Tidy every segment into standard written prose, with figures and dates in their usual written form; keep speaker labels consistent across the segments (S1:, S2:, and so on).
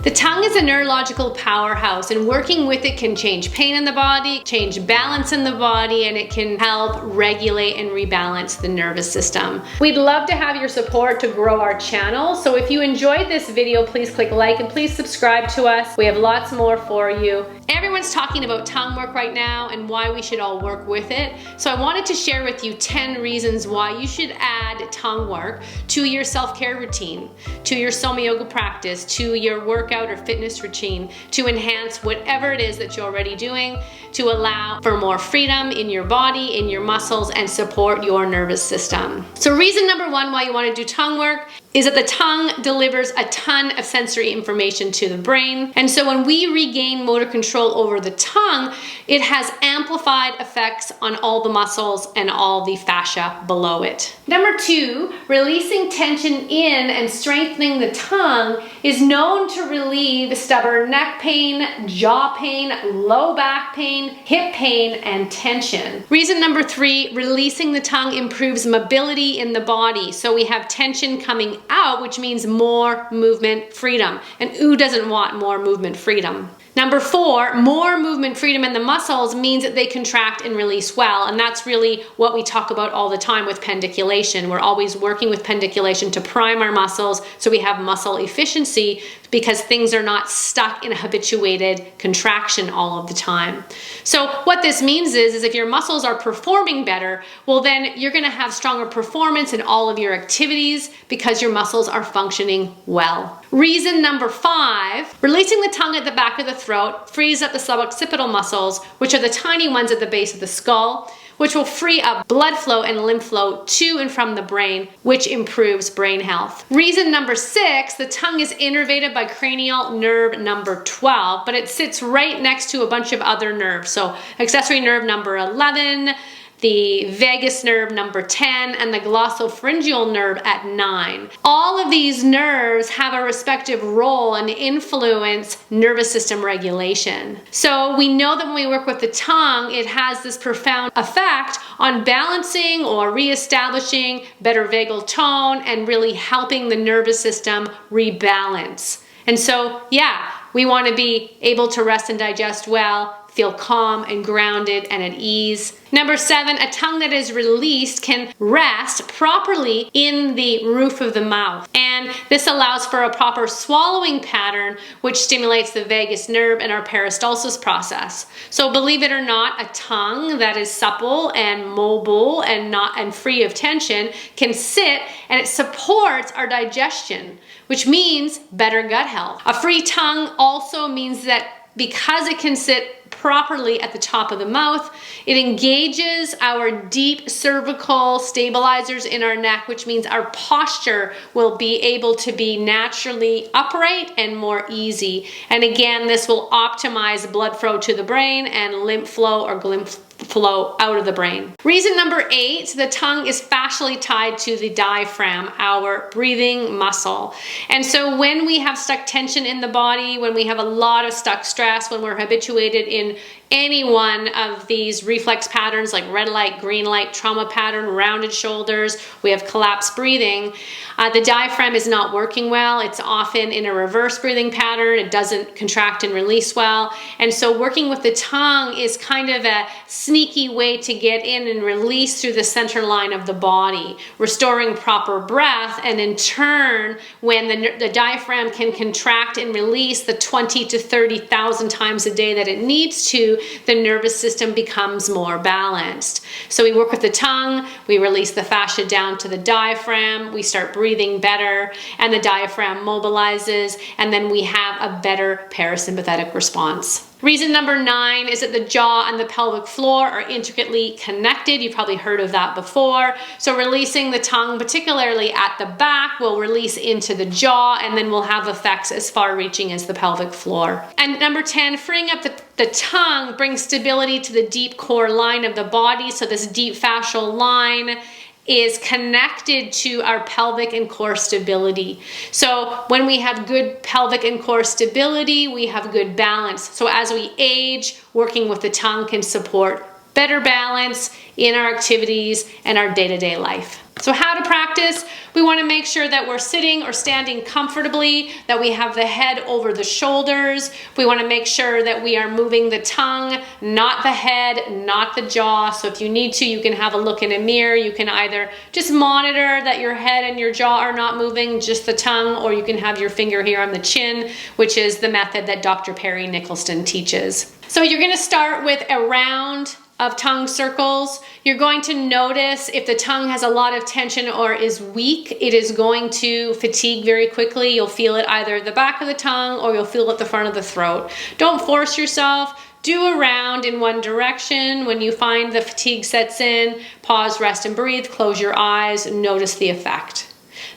S1: The tongue is a neurological powerhouse, and working with it can change pain in the body, change balance in the body, and it can help regulate and rebalance the nervous system. We'd love to have your support to grow our channel. So if you enjoyed this video, please click like and please subscribe to us. We have lots more for you. Everyone's talking about tongue work right now and why we should all work with it. So I wanted to share with you 10 reasons why you should add tongue work to your self-care routine, to your Soma yoga practice, to your workout or fitness routine, to enhance whatever it is that you're already doing, to allow for more freedom in your body, in your muscles, and support your nervous system. So reason number one why you want to do tongue work is that the tongue delivers a ton of sensory information to the brain. And so when we regain motor control over the tongue, it has amplified effects on all the muscles and all the fascia below it. Number two, releasing tension in and strengthening the tongue is known to relieve stubborn neck pain, jaw pain, low back pain, hip pain, and tension. Reason number three, releasing the tongue improves mobility in the body. So we have tension coming out, which means more movement freedom. And who doesn't want more movement freedom? Number four, more movement freedom in the muscles means that they contract and release well. And that's really what we talk about all the time with pendiculation. We're always working with pendiculation to prime our muscles so we have muscle efficiency, because things are not stuck in a habituated contraction all of the time. So what this means is if your muscles are performing better, well then you're gonna have stronger performance in all of your activities because your muscles are functioning well. Reason number five, releasing the tongue at the back of the throat frees up the suboccipital muscles, which are the tiny ones at the base of the skull, which will free up blood flow and lymph flow to and from the brain, which improves brain health. Reason number six, the tongue is innervated by cranial nerve number 12, but it sits right next to a bunch of other nerves. So accessory nerve number 11, the vagus nerve number 10, and the glossopharyngeal nerve at 9. All of these nerves have a respective role and influence nervous system regulation. So we know that when we work with the tongue, it has this profound effect on balancing or reestablishing better vagal tone and really helping the nervous system rebalance. And so, yeah, we want to be able to rest and digest well, feel calm and grounded and at ease. Number seven, a tongue that is released can rest properly in the roof of the mouth. And this allows for a proper swallowing pattern, which stimulates the vagus nerve and our peristalsis process. So believe it or not, a tongue that is supple and mobile and free of tension can sit, and it supports our digestion, which means better gut health. A free tongue also means that because it can sit properly at the top of the mouth, it engages our deep cervical stabilizers in our neck, which means our posture will be able to be naturally upright and more easy. And again, this will optimize blood flow to the brain and lymph flow or lymph flow out of the brain. Reason number 8, the tongue is fascially tied to the diaphragm, our breathing muscle. And so when we have stuck tension in the body, when we have a lot of stuck stress, when we're habituated in any one of these reflex patterns like red light, green light, trauma pattern, rounded shoulders, we have collapsed breathing, the diaphragm is not working well. It's often in a reverse breathing pattern. It doesn't contract and release well. And so working with the tongue is kind of a sneaky way to get in and release through the center line of the body, restoring proper breath. And in turn, when the diaphragm can contract and release the 20 to 30,000 times a day that it needs to, the nervous system becomes more balanced. So we work with the tongue, we release the fascia down to the diaphragm, we start breathing better, and the diaphragm mobilizes, and then we have a better parasympathetic response. Reason number 9 is that the jaw and the pelvic floor are intricately connected. You've probably heard of that before. So releasing the tongue, particularly at the back, will release into the jaw, and then will have effects as far reaching as the pelvic floor. And number 10, freeing up the tongue brings stability to the deep core line of the body. So this deep fascial line is connected to our pelvic and core stability. So when we have good pelvic and core stability, we have good balance. So as we age, working with the tongue can support better balance in our activities and our day-to-day life. So how to practice? We want to make sure that we're sitting or standing comfortably, that we have the head over the shoulders. We want to make sure that we are moving the tongue, not the head, not the jaw. So if you need to, you can have a look in a mirror. You can either just monitor that your head and your jaw are not moving, just the tongue, or you can have your finger here on the chin, which is the method that Dr. Perry Nicholson teaches. So you're going to start with a round of tongue circles. You're going to notice if the tongue has a lot of tension or is weak, it is going to fatigue very quickly. You'll feel it either at the back of the tongue or you'll feel it at the front of the throat. Don't force yourself. Do a round in one direction. When you find the fatigue sets in, pause, rest, and breathe. Close your eyes. Notice the effect.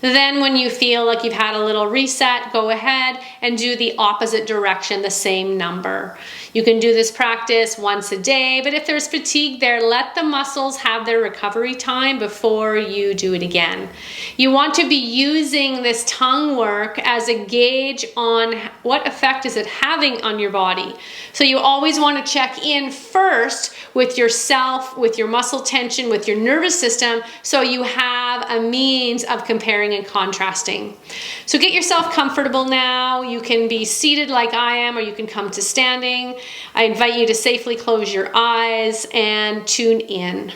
S1: Then when you feel like you've had a little reset, go ahead and do the opposite direction, the same number. You can do this practice once a day, but if there's fatigue there, let the muscles have their recovery time before you do it again. You want to be using this tongue work as a gauge on what effect is it having on your body. So you always want to check in first with yourself, with your muscle tension, with your nervous system, so you have a means of comparing and contrasting. So get yourself comfortable now. You can be seated like I am, or you can come to standing. I invite you to safely close your eyes and tune in.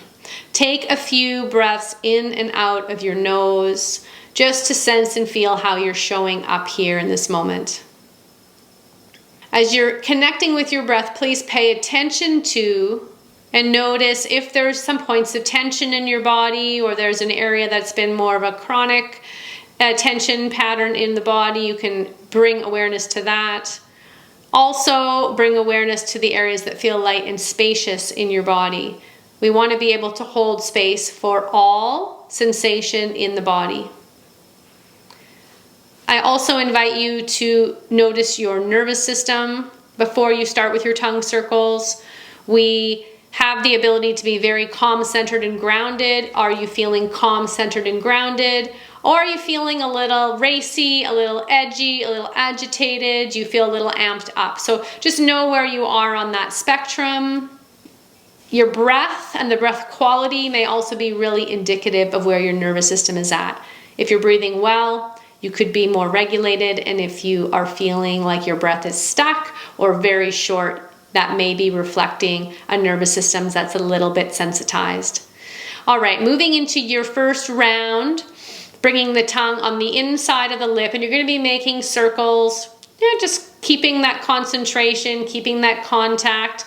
S1: Take a few breaths in and out of your nose, just to sense and feel how you're showing up here in this moment. As you're connecting with your breath, please pay attention to and notice if there's some points of tension in your body, or there's an area that's been more of a chronic tension pattern in the body. You can bring awareness to that. Also, bring awareness to the areas that feel light and spacious in your body. We want to be able to hold space for all sensation in the body. I also invite you to notice your nervous system before you start with your tongue circles. We have the ability to be very calm, centered, and grounded. Are you feeling calm, centered, and grounded? Or are you feeling a little racy, a little edgy, a little agitated? You feel a little amped up. So just know where you are on that spectrum. Your breath and the breath quality may also be really indicative of where your nervous system is at. If you're breathing well, you could be more regulated. And if you are feeling like your breath is stuck or very short, that may be reflecting a nervous system that's a little bit sensitized. All right, moving into your first round, bringing the tongue on the inside of the lip, and you're going to be making circles, just keeping that concentration, keeping that contact,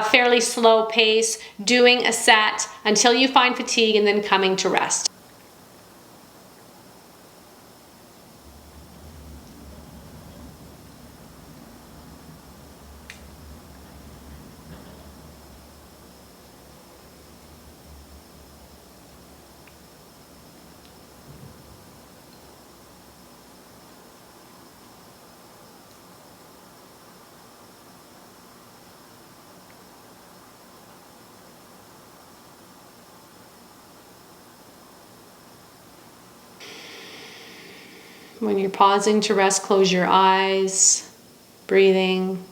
S1: fairly slow pace, doing a set until you find fatigue, and then coming to rest. When you're pausing to rest, close your eyes, breathing,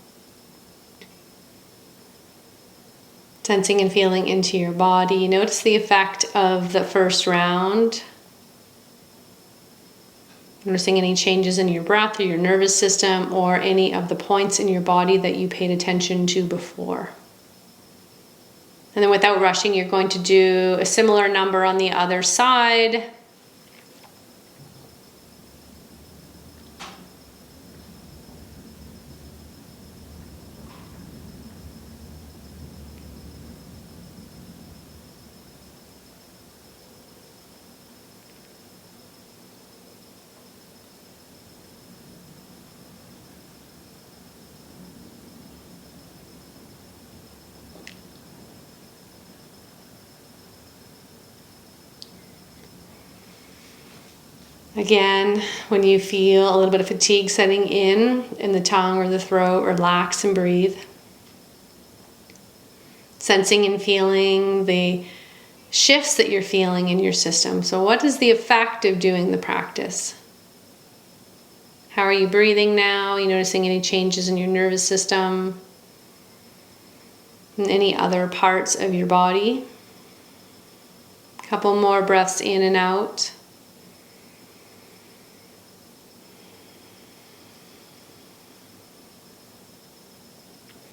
S1: sensing and feeling into your body. Notice the effect of the first round. Noticing any changes in your breath or your nervous system, or any of the points in your body that you paid attention to before. And then without rushing, you're going to do a similar number on the other side. Again, when you feel a little bit of fatigue setting in the tongue or the throat, relax and breathe. Sensing and feeling the shifts that you're feeling in your system. So what is the effect of doing the practice? How are you breathing now? Are you noticing any changes in your nervous system? And any other parts of your body? Couple more breaths in and out.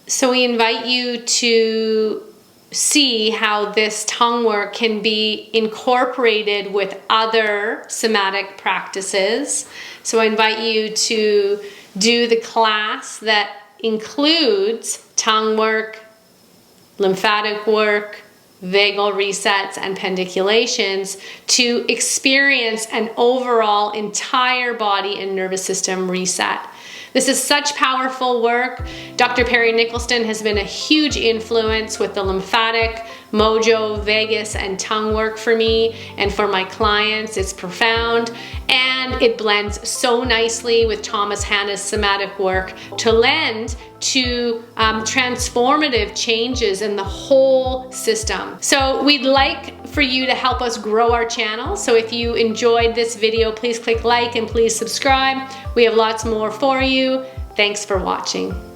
S1: So we invite you to see how this tongue work can be incorporated with other somatic practices. So I invite you to do the class that includes tongue work, lymphatic work, vagal resets, and pendiculations to experience an overall entire body and nervous system reset. This is such powerful work. Dr. Perry Nicholson has been a huge influence with the lymphatic, mojo, vagus, and tongue work for me and for my clients. It's profound, and it blends so nicely with Thomas Hanna's somatic work to lend to transformative changes in the whole system. So we'd like for you to help us grow our channel. So if you enjoyed this video, please click like and please subscribe. We have lots more for you. Thanks for watching.